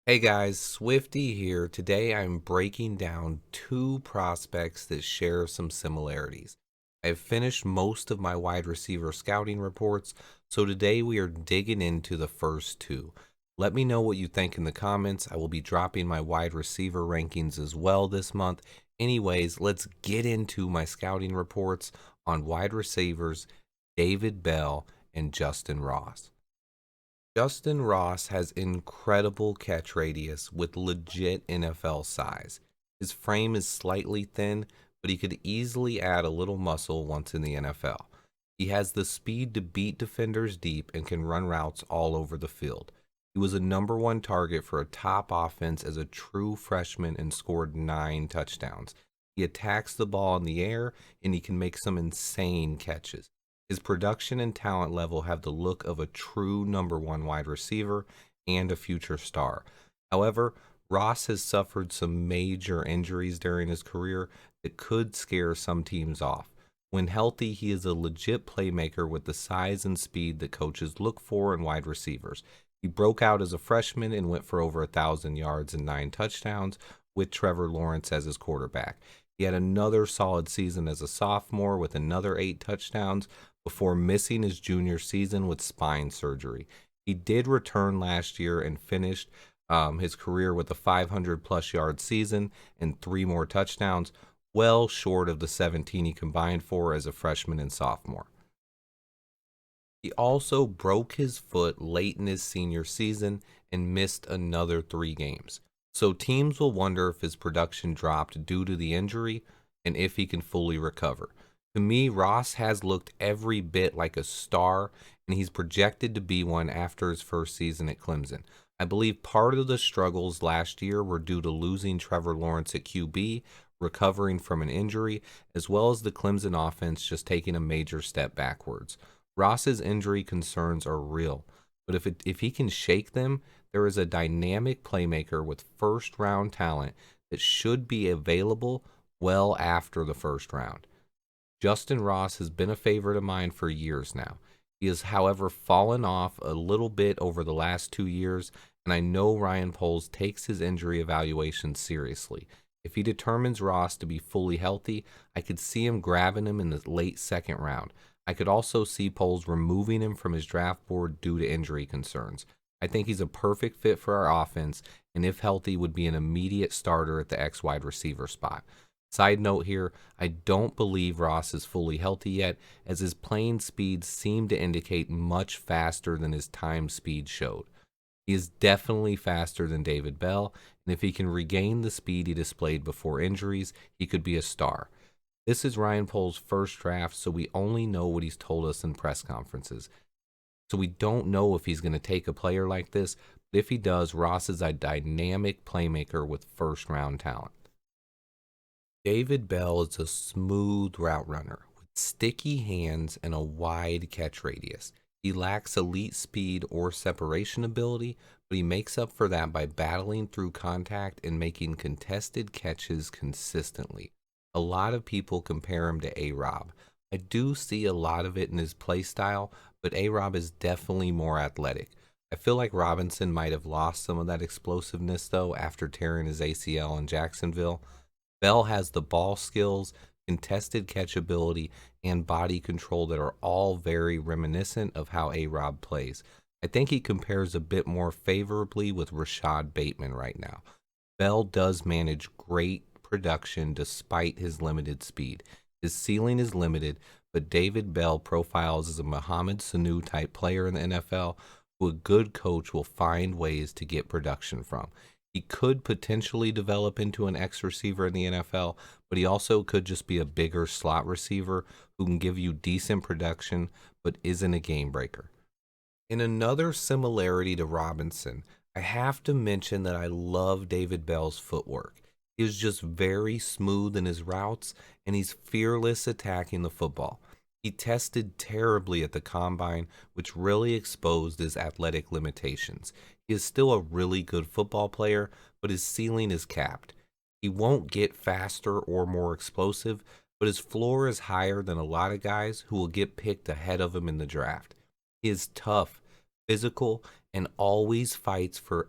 Hey guys, Swifty here. Today I'm breaking down two prospects that share some similarities. I've finished most of my wide receiver scouting reports, so today we are digging into the first two. Let me know what you think in the comments. I will be dropping my wide receiver rankings as well this month. Anyways, let's get into my scouting reports on wide receivers David Bell and Justyn Ross. Justyn Ross has incredible catch radius with legit NFL size. His frame is slightly thin, but he could easily add a little muscle once in the NFL. He has the speed to beat defenders deep and can run routes all over the field. He was a number one target for a top offense as a true freshman and scored 9 touchdowns. He attacks the ball in the air and he can make some insane catches. His production and talent level have the look of a true number one wide receiver and a future star. However, Ross has suffered some major injuries during his career that could scare some teams off. When healthy, he is a legit playmaker with the size and speed that coaches look for in wide receivers. He broke out as a freshman and went for over 1,000 yards and 9 touchdowns with Trevor Lawrence as his quarterback. He had another solid season as a sophomore with another 8 touchdowns before missing his junior season with spine surgery. He did return last year and finished his career with a 500 plus yard season and 3 more touchdowns, well short of the 17 he combined for as a freshman and sophomore. He also broke his foot late in his senior season and missed another 3 games. So teams will wonder if his production dropped due to the injury and if he can fully recover. To me, Ross has looked every bit like a star, and he's projected to be one after his first season at Clemson. I believe part of the struggles last year were due to losing Trevor Lawrence at QB, recovering from an injury, as well as the Clemson offense just taking a major step backwards. Ross's injury concerns are real, but if he can shake them, there is a dynamic playmaker with first round talent that should be available well after the first round. Justyn Ross has been a favorite of mine for years now. He has, however, fallen off a little bit over the last 2 years, and I know Ryan Poles takes his injury evaluation seriously. If he determines Ross to be fully healthy, I could see him grabbing him in the late second round. I could also see Poles removing him from his draft board due to injury concerns. I think he's a perfect fit for our offense, and if healthy, would be an immediate starter at the X wide receiver spot. Side note here, I don't believe Ross is fully healthy yet, as his playing speeds seem to indicate much faster than his time speed showed. He is definitely faster than David Bell, and if he can regain the speed he displayed before injuries, he could be a star. This is Ryan Poles' first draft, so we only know what he's told us in press conferences. So we don't know if he's going to take a player like this, but if he does, Ross is a dynamic playmaker with first round talent. David Bell is a smooth route runner with sticky hands and a wide catch radius. He lacks elite speed or separation ability, but he makes up for that by battling through contact and making contested catches consistently. A lot of people compare him to A-Rob. I do see a lot of it in his play style, but A-Rob is definitely more athletic. I feel like Robinson might have lost some of that explosiveness though after tearing his ACL in Jacksonville. Bell has the ball skills, contested catchability, and body control that are all very reminiscent of how A-Rob plays. I think he compares a bit more favorably with Rashad Bateman right now. Bell does manage great production despite his limited speed. His ceiling is limited, but David Bell profiles as a Mohamed Sanu type player in the NFL who a good coach will find ways to get production from. He could potentially develop into an X receiver in the NFL, but he also could just be a bigger slot receiver who can give you decent production but isn't a game breaker. In another similarity to Robinson, I have to mention that I love David Bell's footwork. He is just very smooth in his routes and he's fearless attacking the football. He tested terribly at the combine, which really exposed his athletic limitations. He is still a really good football player, but his ceiling is capped. He won't get faster or more explosive, but his floor is higher than a lot of guys who will get picked ahead of him in the draft. He is tough, physical, and always fights for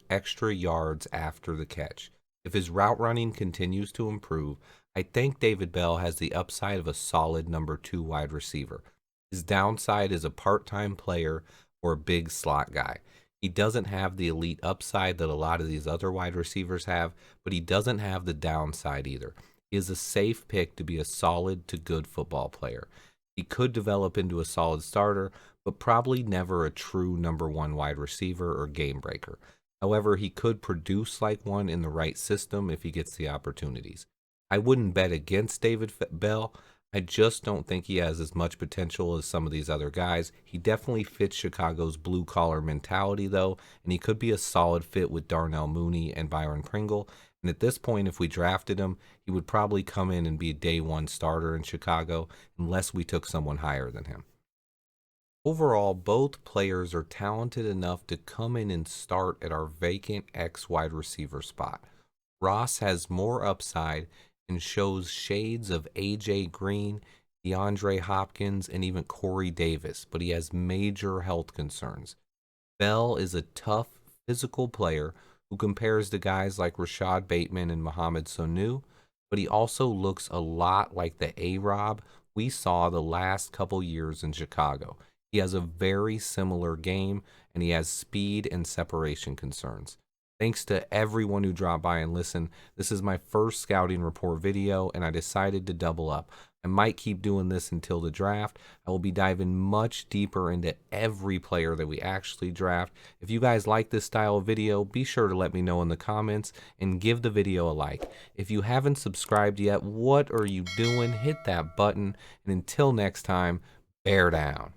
extra yards after the catch. If his route running continues to improve, I think David Bell has the upside of a solid number 2 wide receiver. His downside is a part-time player or a big slot guy. He doesn't have the elite upside that a lot of these other wide receivers have, but he doesn't have the downside either. He is a safe pick to be a solid to good football player. He could develop into a solid starter, but probably never a true number 1 wide receiver or game breaker. However, he could produce like one in the right system if he gets the opportunities. I wouldn't bet against David Bell. I just don't think he has as much potential as some of these other guys. He definitely fits Chicago's blue collar mentality, though, and he could be a solid fit with Darnell Mooney and Byron Pringle. And at this point, if we drafted him, he would probably come in and be a day 1 starter in Chicago unless we took someone higher than him. Overall, both players are talented enough to come in and start at our vacant X wide receiver spot. Ross has more upside and shows shades of A.J. Green, DeAndre Hopkins, and even Corey Davis, but he has major health concerns. Bell is a tough, physical player who compares to guys like Rashad Bateman and Mohamed Sanu, but he also looks a lot like the A-Rob we saw the last couple years in Chicago. He has a very similar game, and he has speed and separation concerns. Thanks to everyone who dropped by and listened. This is my first scouting report video, and I decided to double up. I might keep doing this until the draft. I will be diving much deeper into every player that we actually draft. If you guys like this style of video, be sure to let me know in the comments and give the video a like. If you haven't subscribed yet, what are you doing? Hit that button, and until next time, bear down.